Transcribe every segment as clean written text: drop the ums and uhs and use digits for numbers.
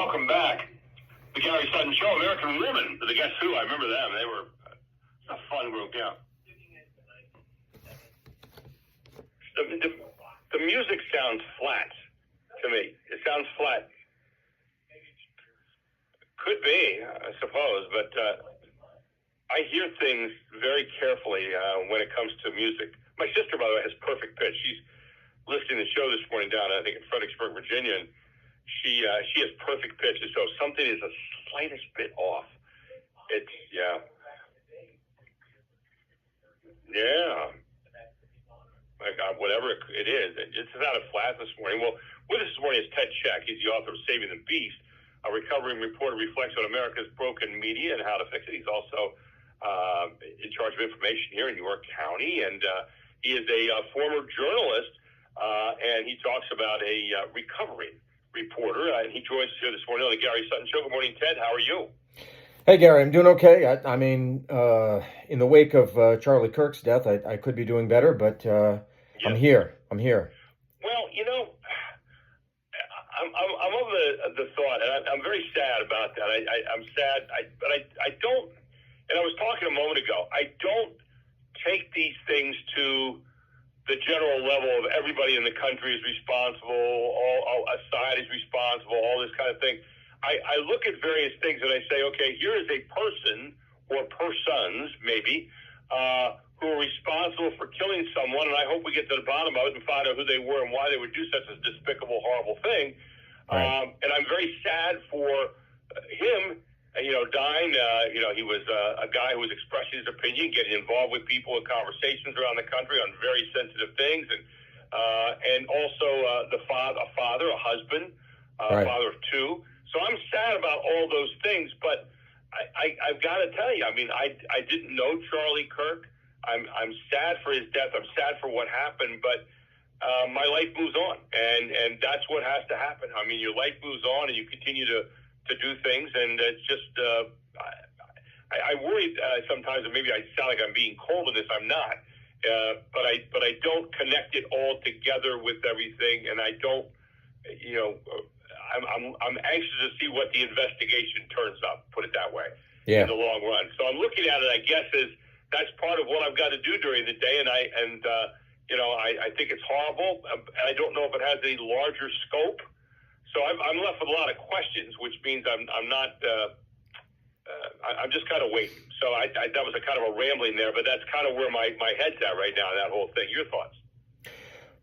welcome back. The Gary Sutton Show, American Women. The Guess Who, I remember them. They were a fun group, yeah. The music sounds flat to me. It sounds flat. Could be, I suppose, but I hear things very carefully when it comes to music. My sister, by the way, has perfect pitch. She's listening to the show this morning down, I think, in Fredericksburg, Virginia, and she has perfect pitch. So if something is the slightest bit off, it's, yeah. My God, whatever it is, it's out of flat this morning. Well, with us this morning is Ted Czech. He's the author of Saving the Beast, a recovering reporter reflects on America's broken media and how to fix it. He's also in charge of information here in York County, and he is a former journalist, and he talks about a recovering reporter. And he joins us here this morning on the Gary Sutton Show. Good morning, Ted. How are you? Hey, Gary, I'm doing okay. I mean, in the wake of Charlie Kirk's death, I could be doing better, but I'm here. Well, you know, I'm of the thought, and I'm very sad about that. I'm sad, but I don't, and I was talking a moment ago, I don't take these things to the general level of everybody in the country is responsible, all a side is responsible, all this kind of thing. I look at various things and I say, okay, here is a person or persons, maybe, who are responsible for killing someone, and I hope we get to the bottom of it and find out who they were and why they would do such a despicable, horrible thing. Right. And I'm very sad for him, dying. He was a guy who was expressing his opinion, getting involved with people in conversations around the country on very sensitive things, and also a father, a husband, right. Father of two. So I'm sad about all those things, but I've got to tell you, I mean, I didn't know Charlie Kirk. I'm sad for his death. I'm sad for what happened, but my life moves on, and that's what has to happen. I mean, your life moves on, and you continue to do things, and it's just I worry sometimes that maybe I sound like I'm being cold in this. I'm not, but I don't connect it all together with everything, and I don't, I'm anxious to see what the investigation turns up, put it that way, in the long run. So I'm looking at it, I guess, as that's part of what I've got to do during the day, and I think it's horrible. I don't know if it has any larger scope. So I'm left with a lot of questions, which means I'm not. I'm just kind of waiting. So that was a kind of a rambling there, but that's kind of where my head's at right now. That whole thing. Your thoughts?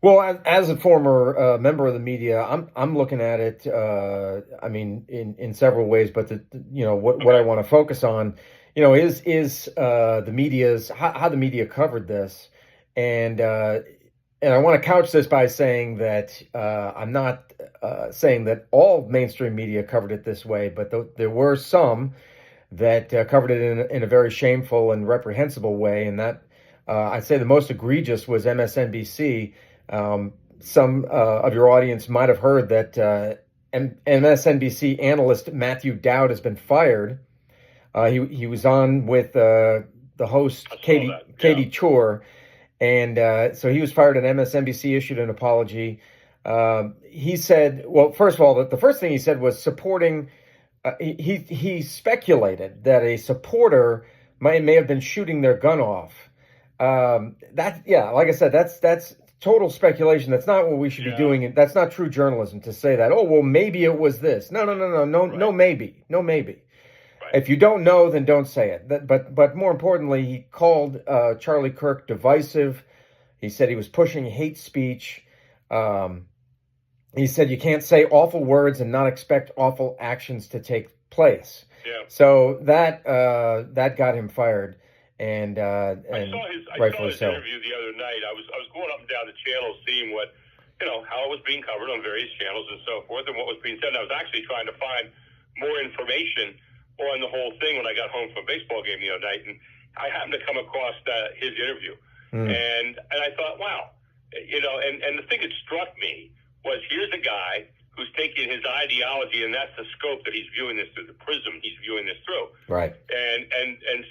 Well, as a former member of the media, I'm looking at it. I mean, in several ways, but what I want to focus on, is the media's how the media covered this, and I want to couch this by saying that I'm not saying that all mainstream media covered it this way, but there were some that covered it in a very shameful and reprehensible way, and that I'd say the most egregious was MSNBC. Some of your audience might have heard that MSNBC analyst Matthew Dowd has been fired. He was on with the host Katie Chor, and so he was fired, and MSNBC issued an apology. He said, well, first of all, the first thing he said was supporting. He speculated that a supporter may have been shooting their gun off. Like I said, that's total speculation. That's not what we should be doing. That's not true journalism to say that. Oh, well, maybe it was this. No, maybe. Right. If you don't know, then don't say it. But more importantly, he called Charlie Kirk divisive. He said he was pushing hate speech. He said you can't say awful words and not expect awful actions to take place. Yeah. So that got him fired. And I saw his interview the other night. I was going up and down the channels, seeing what how it was being covered on various channels and so forth, and what was being said. And I was actually trying to find more information on the whole thing when I got home from a baseball game the other night, and I happened to come across his interview, and I thought, wow, and the thing that struck me was here's a guy who's taking his ideology, and that's the scope that he's viewing this through, the prism he's viewing this through. Right. And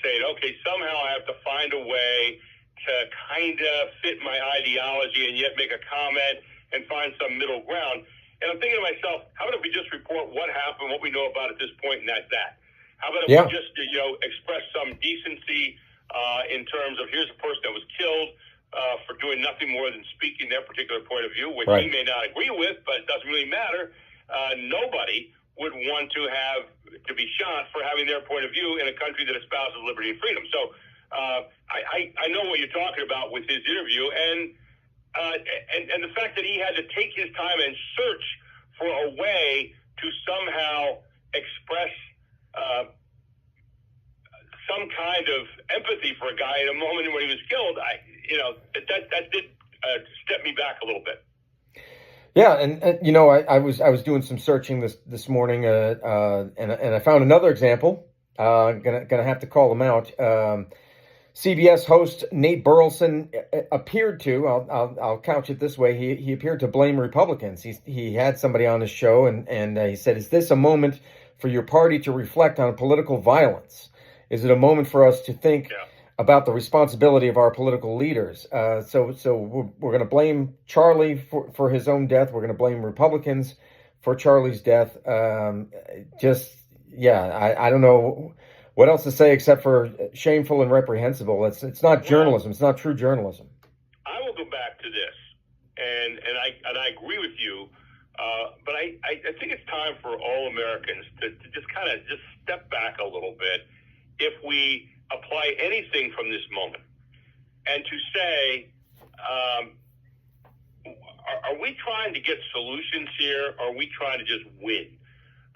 saying, okay, somehow I have to find a way to kind of fit my ideology and yet make a comment and find some middle ground. And I'm thinking to myself, how about if we just report what happened, what we know about at this point, and that's that? How about if we just, express some decency in terms of here's a person that was killed for doing nothing more than speaking their particular point of view, which we may not agree with, but it doesn't really matter. Nobody would want to be shot for having their point of view in a country that espouses liberty and freedom. So I know what you're talking about with his interview, and the fact that he had to take his time and search for a way to somehow express some kind of empathy for a guy in a moment when he was killed, that did step me back a little bit. Yeah, and I was doing some searching this morning, and I found another example. Gonna have to call him out. CBS host Nate Burleson appeared to, I'll couch it this way, he appeared to blame Republicans. He had somebody on his show, and he said, "Is this a moment for your party to reflect on political violence? Is it a moment for us to think about the responsibility of our political leaders?" So we're going to blame Charlie for his own death. We're going to blame Republicans for Charlie's death. I don't know what else to say except for shameful and reprehensible. It's not journalism. It's not true journalism. I will go back to this, and I agree with you. But I think it's time for all Americans to just kind of just step back a little bit if we apply anything from this moment, and to say, are we trying to get solutions here? Or are we trying to just win?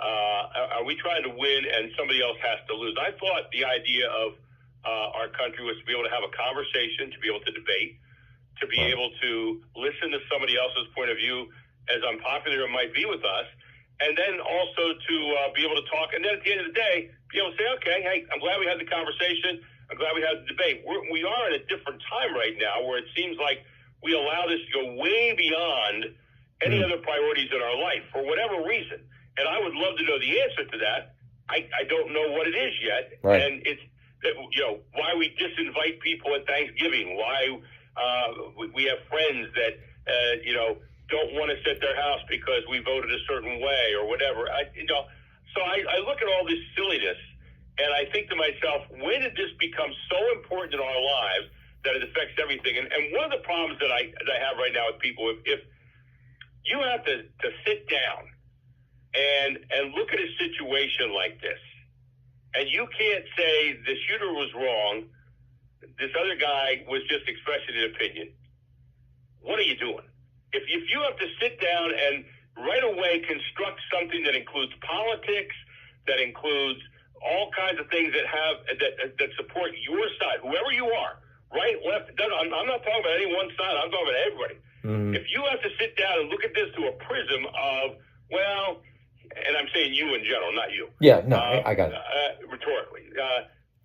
Are we trying to win and somebody else has to lose? I thought the idea of our country was to be able to have a conversation, to be able to debate, to be able to listen to somebody else's point of view, as unpopular it might be with us, and then also to be able to talk. And then at the end of the day, be able to say, okay, hey, I'm glad we had the conversation. I'm glad we had the debate. We are in a different time right now where it seems like we allow this to go way beyond any other priorities in our life for whatever reason. And I would love to know the answer to that. I don't know what it is yet. Right. And it's, why we disinvite people at Thanksgiving, why we have friends that, don't want to sit their house because we voted a certain way or whatever. So I look at all this silliness and I think to myself, when did this become so important in our lives that it affects everything? And one of the problems that I have right now with people, if you have to sit down and look at a situation like this, and you can't say the shooter was wrong, this other guy was just expressing an opinion, what are you doing? If you have to sit down and right away construct something that includes politics, that includes all kinds of things that support your side, whoever you are, right, left, I'm not talking about any one side, I'm talking about everybody. Mm-hmm. If you have to sit down and look at this through a prism of, well, and I'm saying you in general, not you. Yeah, no, I got it. Rhetorically.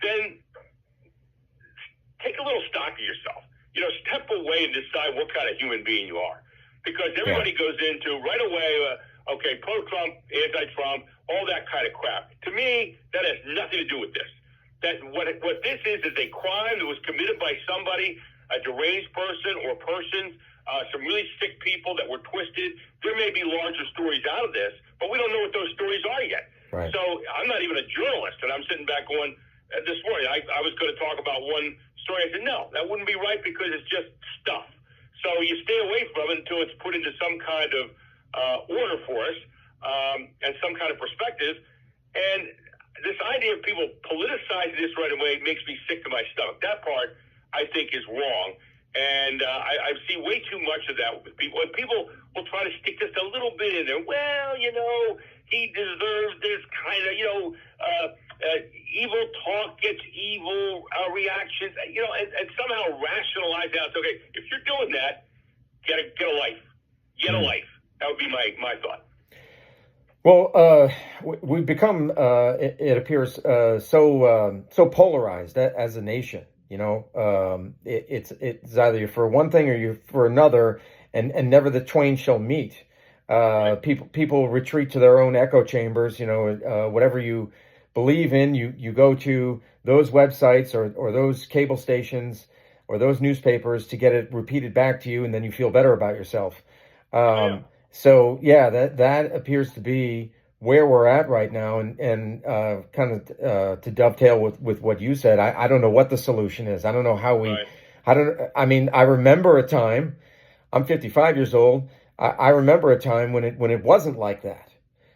Then take a little stock of yourself. Step away and decide what kind of human being you are. Because everybody goes into right away, pro-Trump, anti-Trump, all that kind of crap. To me, that has nothing to do with this. That what this is a crime that was committed by somebody, a deranged person or persons, some really sick people that were twisted. There may be larger stories out of this, but we don't know what those stories are yet. Right. So I'm not even a journalist, and I'm sitting back going, this morning, I was going to talk about one story. I said, no, that wouldn't be right because it's just stuff. So you stay away from it until it's put into some kind of order for us and some kind of perspective. And this idea of people politicizing this right away makes me sick to my stomach. That part, I think, is wrong. And I see way too much of that with people. And people will try to stick just a little bit in there. Well, he deserves this kind of, evil talk gets evil reactions, and somehow rationalize that. It's okay, if you're doing that, get a life. Get a life. That would be my thought. Well, we've become, it appears, so polarized as a nation. It's either you're for one thing or you're for another, and never the twain shall meet. People retreat to their own echo chambers. Whatever you believe in, you go to those websites or those cable stations or those newspapers to get it repeated back to you, and then you feel better about yourself. So yeah, that appears to be where we're at right now, and kind of to dovetail with what you said, I don't know what the solution is. I don't know how we, Right. I mean, I remember a time. I'm 55 years old. I remember a time when it wasn't like that.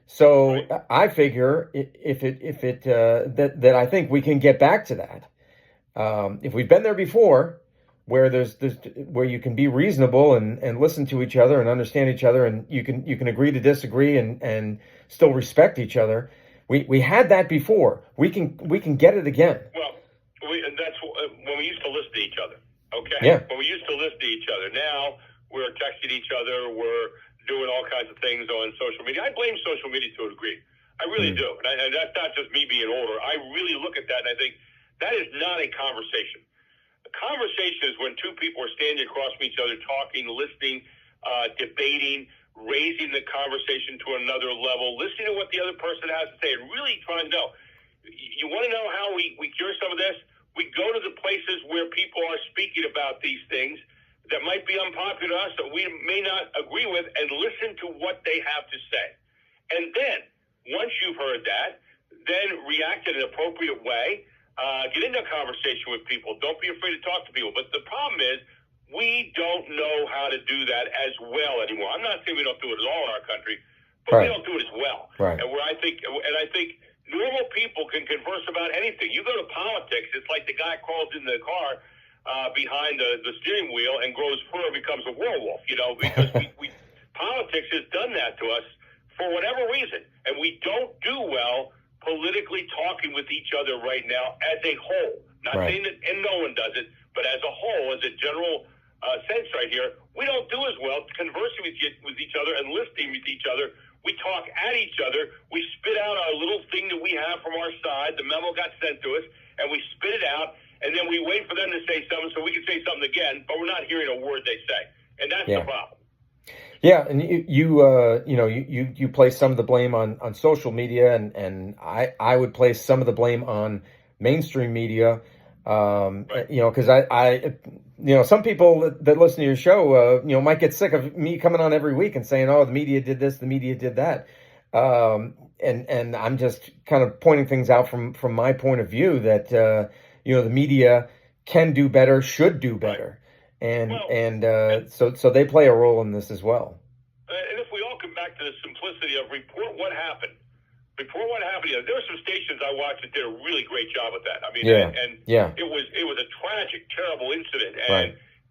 So Right. I figure if it that I think we can get back to that. If we've been there before, where there's where you can be reasonable and listen to each other and understand each other, and you can agree to disagree and still respect each other. We had that before. We can get it again. Well, and that's when we used to listen to each other. Okay. Yeah. When we used to listen to each other. Now we're texting each other. We're doing all kinds of things on social media. I blame social media to a degree. I really do. And that's not just me being older. I really look at that and I think that is not a conversation. A conversation is when two people are standing across from each other, talking, listening, debating, raising the conversation to another level, listening to what the other person has to say, and really trying to know. You want to know how we cure some of this? We go to the places where people are speaking about these things that might be unpopular to us, that we may not agree with, and listen to what they have to say. And then, once you've heard that, then react in an appropriate way. Get into a conversation with people. Don't be afraid to talk to people. But the problem is, we don't know how to do that as well anymore. I'm not saying we don't do it at all in our country, but we don't do it as well. Right. And I think normal people can converse about anything. You go to politics, it's like the guy crawls in the car behind the steering wheel and grows fur, becomes a werewolf, because we politics has done that to us for whatever reason. And we don't do well politically talking with each other right now as a whole. Not saying that, and no one does it, but as a whole, as a general sense right here, we don't do as well conversing with each other and listening with each other. We talk at each other. We spit out our little thing that we have from our side. The memo got sent to us, and we spit it out, and then we wait for them to say something so we can say something again, but we're not hearing a word they say. And that's the problem. Yeah, and you place some of the blame on social media, and I would place some of the blame on mainstream media. Because some people that listen to your show, might get sick of me coming on every week and saying, "Oh, the media did this, the media did that," and I'm just kind of pointing things out from my point of view that the media can do better, should do better. So they play a role in this as well. And if we all come back to the simplicity of report what happened. Report what happened. There were some stations I watched that did a really great job with that. I mean, it was a tragic, terrible incident.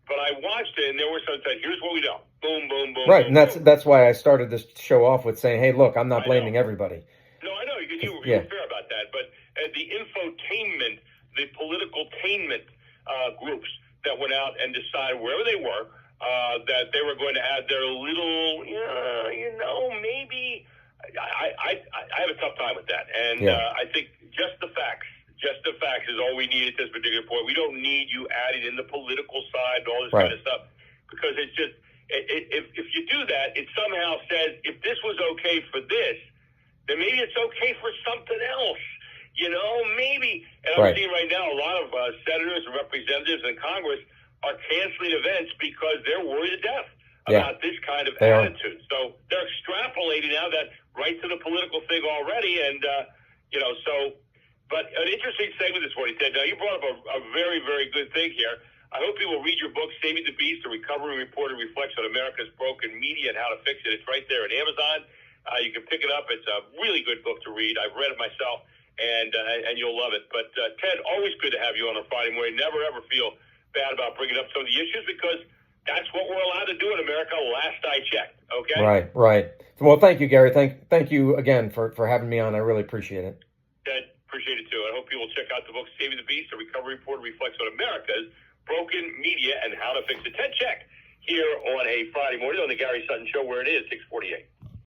But I watched it, and there were some that said, "Here's what we know." Boom, boom, boom. Right, boom, and that's why I started this show off with saying, "Hey, look, I'm not blaming everybody." No, I know you were fair about that, but the infotainment, the political tainment groups that went out and decided wherever they were that they were going to add their little, maybe. I have a tough time with that, and I think just the facts is all we need at this particular point. We don't need you adding in the political side and all this kind of stuff, because it's just if you do that, it somehow says if this was okay for this, then maybe it's okay for something else. Maybe. And I'm seeing right now a lot of senators and representatives in Congress are canceling events because they're worried to death about this kind of attitude. So they're extrapolating now that right to the political thing already, and But an interesting segment this morning, Ted. Now you brought up a very, very good thing here. I hope you will read your book, "Saving the Beast: A Recovery Report and Reflects on America's Broken Media and How to Fix It." It's right there at Amazon. You can pick it up. It's a really good book to read. I've read it myself, and you'll love it. But Ted, always good to have you on a Friday morning. Never ever feel bad about bringing up some of the issues, because that's what we're allowed to do in America, last I checked, okay? Right. Well, thank you, Gary. Thank you again for having me on. I really appreciate it. Ted, appreciate it too. I hope you will check out the book, "Saving the Beast: A Recovery Report Reflects on America's Broken Media and How to Fix It." Ted, check here on a Friday morning on the Gary Sutton Show, where it is 6:48.